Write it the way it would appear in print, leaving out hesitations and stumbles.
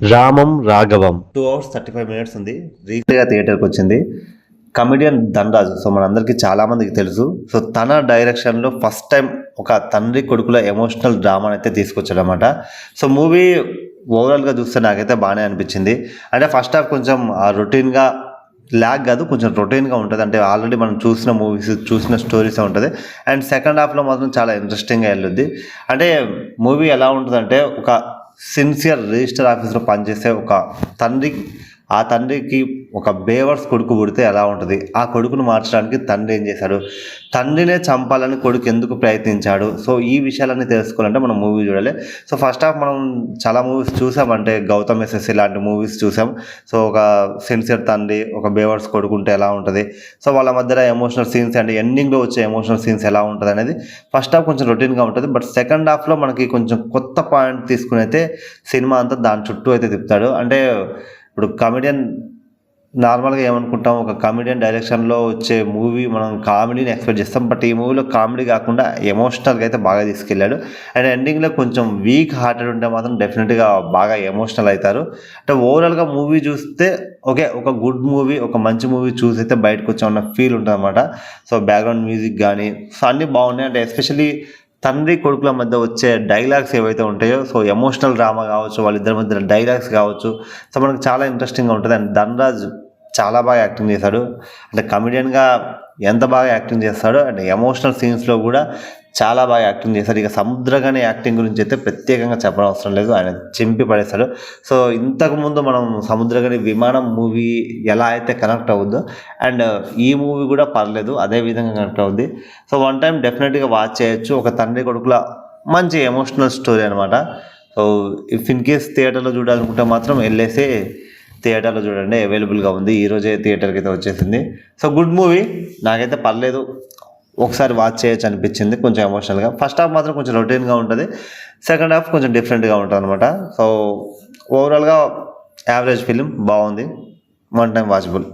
రామం రాఘవం 2 hours 35 minutes ఉంది. రీసెంట్గా థియేటర్కి వచ్చింది. కమెడియన్ ధనరాజు. సో మనందరికీ చాలామందికి తెలుసు. సో తన డైరెక్షన్లో ఫస్ట్ టైం ఒక తండ్రి కొడుకుల ఎమోషనల్ డ్రామాని అయితే తీసుకొచ్చాడనమాట. సో మూవీ ఓవరాల్గా చూస్తే నాకైతే బాగానే అనిపించింది. అంటే ఫస్ట్ హాఫ్ కొంచెం రొటీన్గా ల్యాగ్ కాదు, కొంచెం రొటీన్గా ఉంటుంది. అంటే ఆల్రెడీ మనం చూసిన మూవీస్ చూసిన స్టోరీసే ఉంటుంది. అండ్ సెకండ్ హాఫ్లో మాత్రం చాలా ఇంట్రెస్టింగ్గా వెళ్ళొద్ది. అంటే మూవీ ఎలా ఉంటుందంటే, ఒక సిన్సియర్ రిజిస్టర్ ఆఫీస్లో పనిచేసే ఒక తండ్రి, ఆ తండ్రికి ఒక బేవర్స్ కొడుకు పుడితే ఎలా ఉంటుంది, ఆ కొడుకును మార్చడానికి తండ్రి ఏం చేశాడు, తండ్రినే చంపాలని కొడుకు ఎందుకు ప్రయత్నించాడు. సో ఈ విషయాలన్నీ తెలుసుకోవాలంటే మనం మూవీ చూడాలి. సో ఫస్ట్ హాఫ్ మనం చాలా మూవీస్ చూసామంటే గౌతమ్ ఎస్ఎస్సి లాంటి మూవీస్ చూసాం. సో ఒక సిన్సియర్ తండ్రి ఒక బేవర్స్ కొడుకు ఉంటే ఎలా ఉంటుంది, సో వాళ్ళ మధ్యలో ఎమోషనల్ సీన్స్ అంటే ఎండింగ్లో వచ్చే ఎమోషనల్ సీన్స్ ఎలా ఉంటుంది అనేది ఫస్ట్ హాఫ్ కొంచెం రొటీన్గా ఉంటుంది. బట్ సెకండ్ హాఫ్లో మనకి కొంచెం కొత్త పాయింట్ తీసుకుని అయితే సినిమా అంతా దాని చుట్టూ అయితే తిప్పుతాడు. అంటే ఇప్పుడు కమెడియన్ నార్మల్గా ఏమనుకుంటాం, ఒక కమెడియన్ డైరెక్షన్లో వచ్చే మూవీ మనం కామెడీని ఎక్స్పెక్ట్ చేస్తాం. బట్ ఈ మూవీలో కామెడీ కాకుండా ఎమోషనల్గా అయితే బాగా తీసుకెళ్ళాడు. అండ్ ఎండింగ్లో కొంచెం వీక్ హార్టెడ్ ఉంటే మాత్రం డెఫినెట్గా బాగా ఎమోషనల్ అవుతారు. అంటే ఓవరాల్గా మూవీ చూస్తే ఓకే, ఒక గుడ్ మూవీ, ఒక మంచి మూవీ చూసి అయితే బయటకు వచ్చామన్న ఫీల్ ఉంటుంది అనమాట. సో బ్యాక్గ్రౌండ్ మ్యూజిక్ కానీ సో అన్నీ బాగున్నాయి. అంటే ఎస్పెషల్లీ తండ్రి కొడుకుల మధ్య వచ్చే డైలాగ్స్ ఏవైతే ఉంటాయో, సో ఎమోషనల్ డ్రామా కావచ్చు, వాళ్ళిద్దరి మధ్య డైలాగ్స్ కావచ్చు, సో మనకు చాలా ఇంట్రెస్టింగ్గా ఉంటుంది. అండ్ ధనరాజ్ చాలా బాగా యాక్టింగ్ చేశాడు. అంటే కమెడియన్గా ఎంత బాగా యాక్టింగ్ చేస్తాడో, అండ్ ఎమోషనల్ సీన్స్లో కూడా చాలా బాగా యాక్టింగ్ చేశాడు. ఇక సముద్రగానే యాక్టింగ్ గురించి అయితే ప్రత్యేకంగా చెప్పడం అవసరం లేదు, ఆయన చింపి పడేస్తాడు. సో ఇంతకుముందు మనం సముద్రగాని విమానం మూవీ ఎలా అయితే కనెక్ట్ అవుద్దో, అండ్ ఈ మూవీ కూడా పర్లేదు అదే విధంగా కనెక్ట్ అవుద్ది. సో వన్ టైం డెఫినెట్గా వాచ్ చేయొచ్చు. ఒక తండ్రి కొడుకుల మంచి ఎమోషనల్ స్టోరీ అనమాట. సో ఇఫ్ ఇన్ కేస్ థియేటర్లో చూడాలనుకుంటే మాత్రం వెళ్ళేసి థియేటర్లో చూడండి, అవైలబుల్గా ఉంది. ఈరోజే థియేటర్కి అయితే వచ్చేసింది. సో గుడ్ మూవీ, నాకైతే పర్లేదు, ఒకసారి వాచ్ చేయొచ్చు అనిపించింది. కొంచెం ఎమోషనల్గా ఫస్ట్ హాఫ్ మాత్రం కొంచెం రొటీన్గా ఉంటుంది, సెకండ్ హాఫ్ కొంచెం డిఫరెంట్గా ఉంటుంది అనమాట. సో ఓవరాల్గా యావరేజ్ ఫిలిం, బాగుంది, వన్ టైం వాచబుల్.